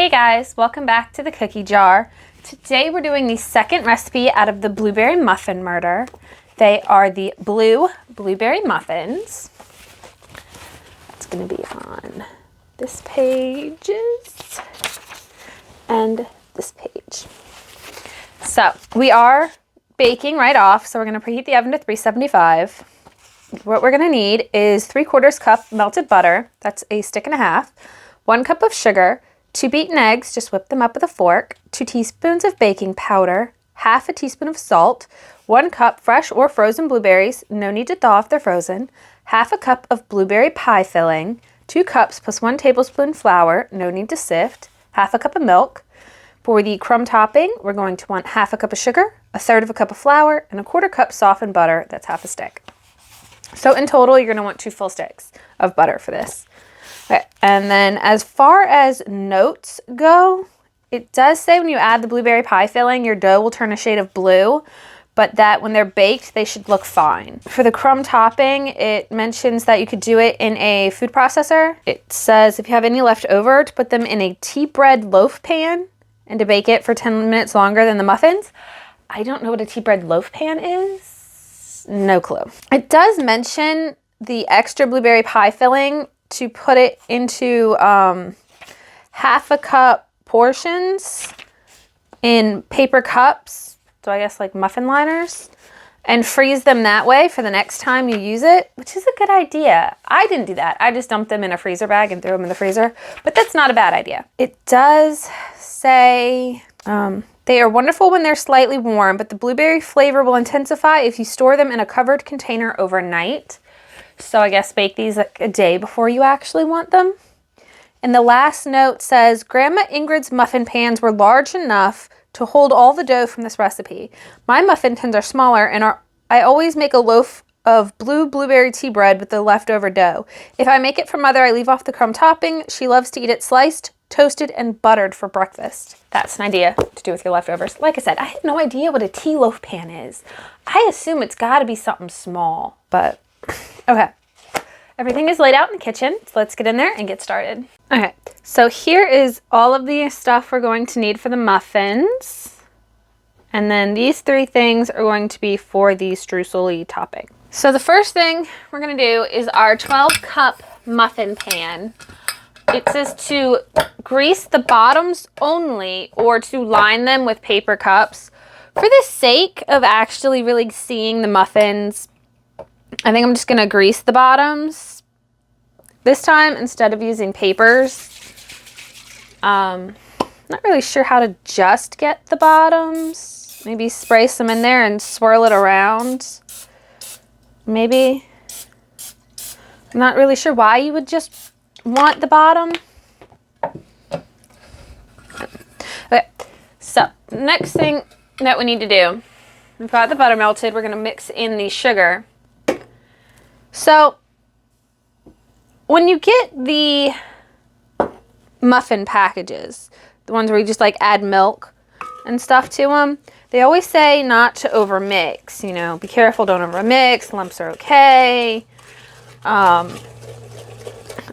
Hey guys, welcome back to the cookie jar. Today we're doing the second recipe out of the Blueberry Muffin Murder. They are the Blueberry Muffins. It's going to be on this page and this page. So we are baking right off, so we're going to preheat the oven to 375. What we're going to need is 3/4 cup melted butter. That's a stick and a half. 1 cup of sugar. 2 beaten eggs, just whip them up with a fork, 2 teaspoons of baking powder, half a teaspoon of salt, 1 cup fresh or frozen blueberries, no need to thaw if they're frozen, half a cup of blueberry pie filling, 2 cups plus 1 tablespoon flour, no need to sift, half a cup of milk. For the crumb topping, we're going to want half a cup of sugar, 1/3 cup of flour, and 1/4 cup softened butter, that's half a stick. So in total, you're going to want 2 full sticks of butter for this. Okay, and then as far as notes go, it does say when you add the blueberry pie filling, your dough will turn a shade of blue, but that when they're baked, they should look fine. For the crumb topping, it mentions that you could do it in a food processor. It says if you have any left over, to put them in a tea bread loaf pan and to bake it for 10 minutes longer than the muffins. I don't know what a tea bread loaf pan is. No clue. It does mention the extra blueberry pie filling to put it into half a cup portions in paper cups, so I guess like muffin liners, and freeze them that way for the next time you use it, which is a good idea. I didn't do that. I just dumped them in a freezer bag and threw them in the freezer, but that's not a bad idea. It does say they are wonderful when they're slightly warm, but the blueberry flavor will intensify if you store them in a covered container overnight. So I guess bake these like a day before you actually want them. And the last note says, Grandma Ingrid's muffin pans were large enough to hold all the dough from this recipe. My muffin tins are smaller and I always make a loaf of blueberry tea bread with the leftover dough. If I make it for Mother, I leave off the crumb topping. She loves to eat it sliced, toasted, and buttered for breakfast. That's an idea to do with your leftovers. Like I said, I had no idea what a tea loaf pan is. I assume it's got to be something small, but okay. Everything is laid out in the kitchen, so let's get in there and get started. Okay, so here is all of the stuff we're going to need for the muffins. And then these 3 things are going to be for the streusel-y topping. So the first thing we're going to do is our 12-cup muffin pan. It says to grease the bottoms only or to line them with paper cups. For the sake of actually really seeing the muffins, I think I'm just going to grease the bottoms this time instead of using papers. Not really sure how to just get the bottoms. Maybe spray some in there and swirl it around. Maybe. I'm not really sure why you would just want the bottom. Okay, so next thing that we need to do, we've got the butter melted. We're going to mix in the sugar. So when you get the muffin packages, the ones where you just like add milk and stuff to them, they always say not to over mix. You know, be careful, don't over mix. Lumps are okay.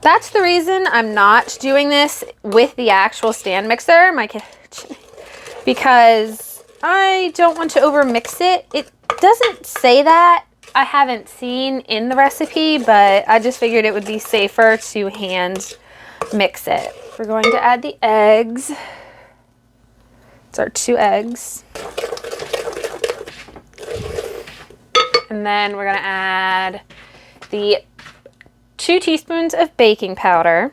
That's the reason I'm not doing this with the actual stand mixer in my kitchen, because I don't want to over mix it. It doesn't say that. I haven't seen in the recipe, but I just figured it would be safer to hand mix it. We're going to add the eggs. It's our 2 eggs. And then we're going to add the 2 teaspoons of baking powder,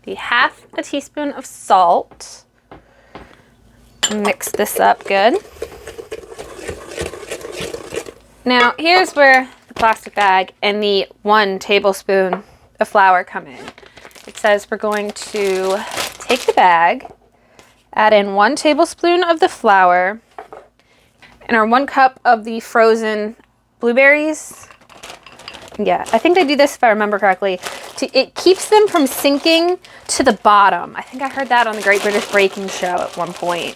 the half a teaspoon of salt. Mix this up good. Now, here's where the plastic bag and the 1 tablespoon of flour come in. It says we're going to take the bag, add in 1 tablespoon of the flour, and our 1 cup of the frozen blueberries. Yeah, I think they do this, if I remember correctly. It keeps them from sinking to the bottom. I think I heard that on the Great British Baking Show at one point.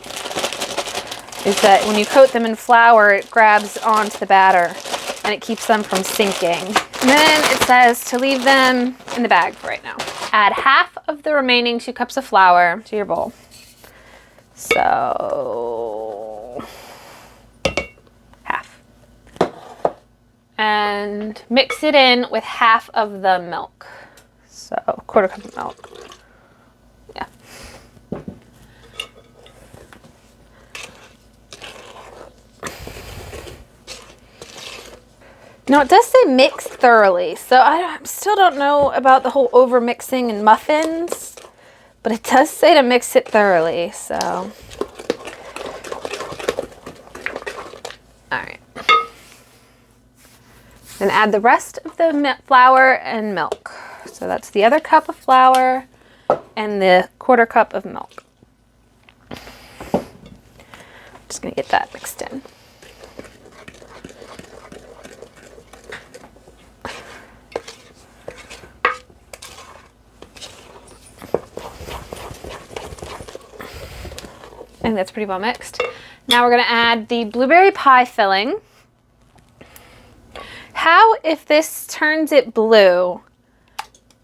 Is that when you coat them in flour, it grabs onto the batter and it keeps them from sinking. And then it says to leave them in the bag for right now. Add half of the remaining 2 cups of flour to your bowl. So half. And mix it in with half of the milk. So 1/4 cup of milk. Yeah. Now it does say mix thoroughly, so I still don't know about the whole over mixing in muffins, but it does say to mix it thoroughly, so. All right. And add the rest of the flour and milk. So that's the other cup of flour and the 1/4 cup of milk. Just gonna get that mixed in. I think that's pretty well mixed. Now we're gonna add the blueberry pie filling. How if this turns it blue?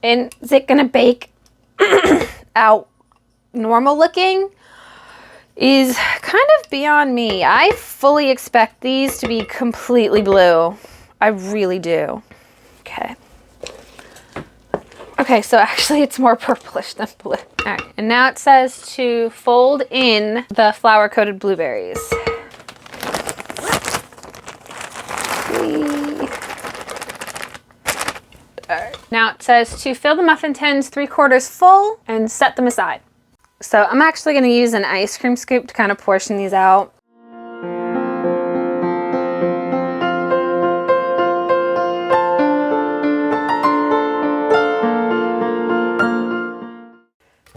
And is it gonna bake out normal looking? Is kind of beyond me. I fully expect these to be completely blue. I really do. Okay. Okay, so actually it's more purplish than blue. All right, and now it says to fold in the flour-coated blueberries. All right, now it says to fill the muffin tins 3/4 full and set them aside. So I'm actually gonna use an ice cream scoop to kind of portion these out.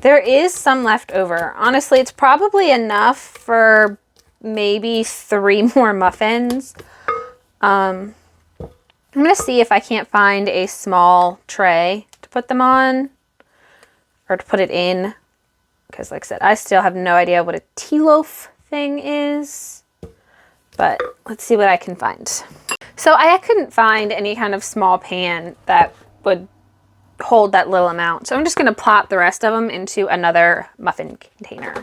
There is some left over. Honestly, it's probably enough for maybe 3 more muffins. I'm gonna see if I can't find a small tray to put them on or to put it in. Because like I said, I still have no idea what a tea loaf thing is, but let's see what I can find. So I couldn't find any kind of small pan that would hold that little amount. So I'm just gonna plop the rest of them into another muffin container.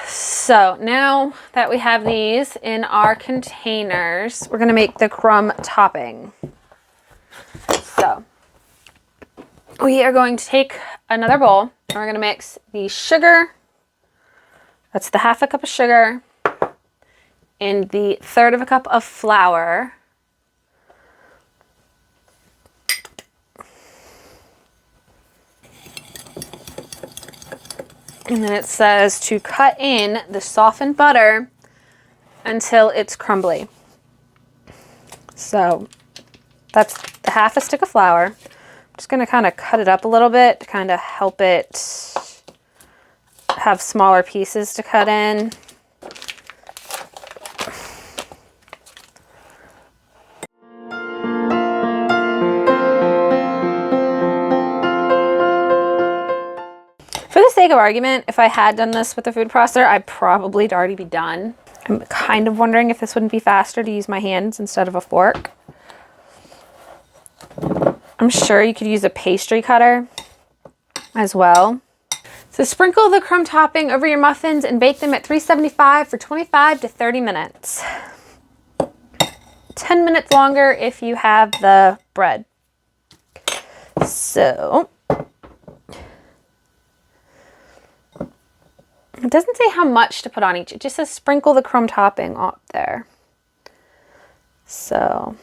So now that we have these in our containers, we're gonna make the crumb topping. So we are going to take another bowl and we're gonna mix the sugar, that's the 1/2 cup of sugar, and the 1/3 cup of flour. And then it says to cut in the softened butter until it's crumbly. So that's the 1/2 stick of flour. I'm just gonna kind of cut it up a little bit to kind of help it have smaller pieces to cut in. For the sake of argument, if I had done this with a food processor, I'd probably already be done. I'm kind of wondering if this wouldn't be faster to use my hands instead of a fork. I'm sure you could use a pastry cutter as well. So sprinkle the crumb topping over your muffins and bake them at 375 for 25 to 30 minutes. 10 minutes longer if you have the bread. So it doesn't say how much to put on each. It just says sprinkle the crumb topping up there. So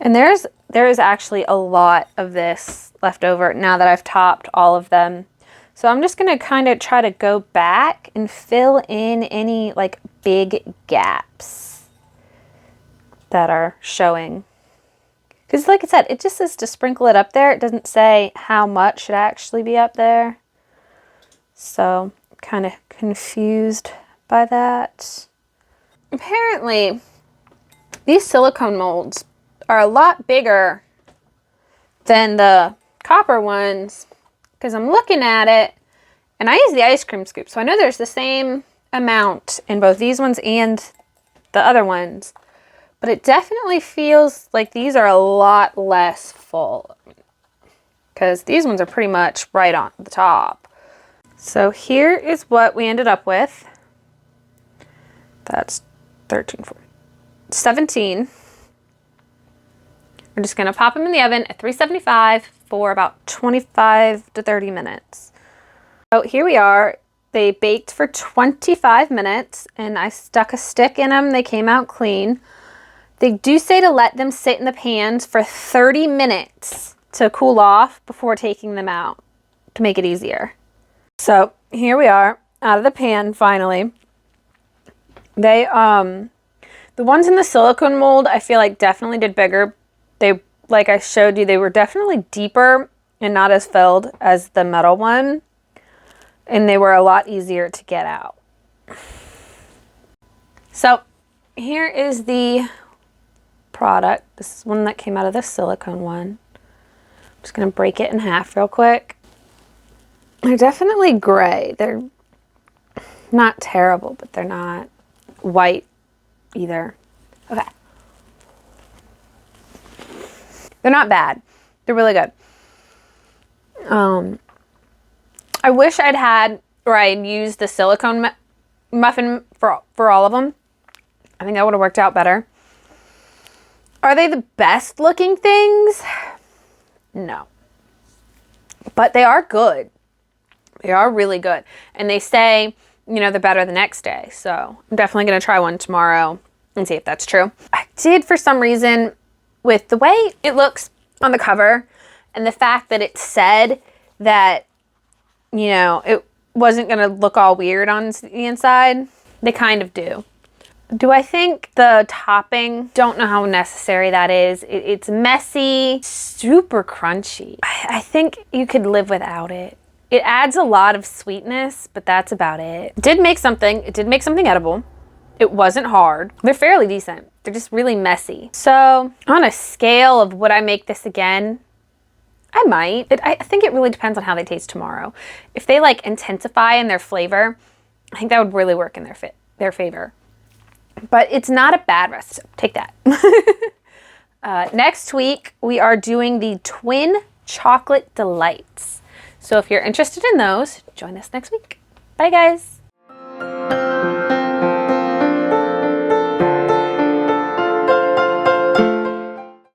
and there is actually a lot of this left over now that I've topped all of them. So I'm just gonna kind of try to go back and fill in any like big gaps that are showing. Because like I said, it just says to sprinkle it up there. It doesn't say how much should actually be up there. So kind of confused by that. Apparently, these silicone molds are a lot bigger than the copper ones because I'm looking at it And I use the ice cream scoop, so I know there's the same amount in both these ones and the other ones. But it definitely feels like these are a lot less full, because these ones are pretty much right on the top. So here is what we ended up with. That's 13, 14, 17. We're just gonna pop them in the oven at 375 for about 25 to 30 minutes. So here we are. They baked for 25 minutes and I stuck a stick in them. They came out clean. They do say to let them sit in the pans for 30 minutes to cool off before taking them out to make it easier. So here we are out of the pan finally. They, the ones in the silicone mold, I feel like definitely did bigger. They, like I showed you, they were definitely deeper and not as filled as the metal one. And they were a lot easier to get out. So here is the product. This is one that came out of the silicone one. I'm just gonna break it in half real quick. They're definitely gray. They're not terrible, but they're not white either. Okay. They're not bad. They're really good. I wish I'd had, or I'd used the silicone muffin for all of them. I think that would have worked out better. Are they the best looking things? No. But they are good. They are really good. And they say, you know, they're better the next day. So I'm definitely going to try one tomorrow and see if that's true. I did, for some reason, with the way it looks on the cover and the fact that it said that, you know, it wasn't going to look all weird on the inside, they kind of do. Do I think the topping, don't know how necessary that is. It's messy, super crunchy. I think you could live without it. It adds a lot of sweetness, but that's about it. It did make something edible. It wasn't hard. They're fairly decent. They're just really messy. So on a scale of would I make this again? I might. I think it really depends on how they taste tomorrow. If they like intensify in their flavor, I think that would really work in their favor. But it's not a bad recipe. Take that. Next week, we are doing the Twin Chocolate Delights. So if you're interested in those, join us next week. Bye, guys.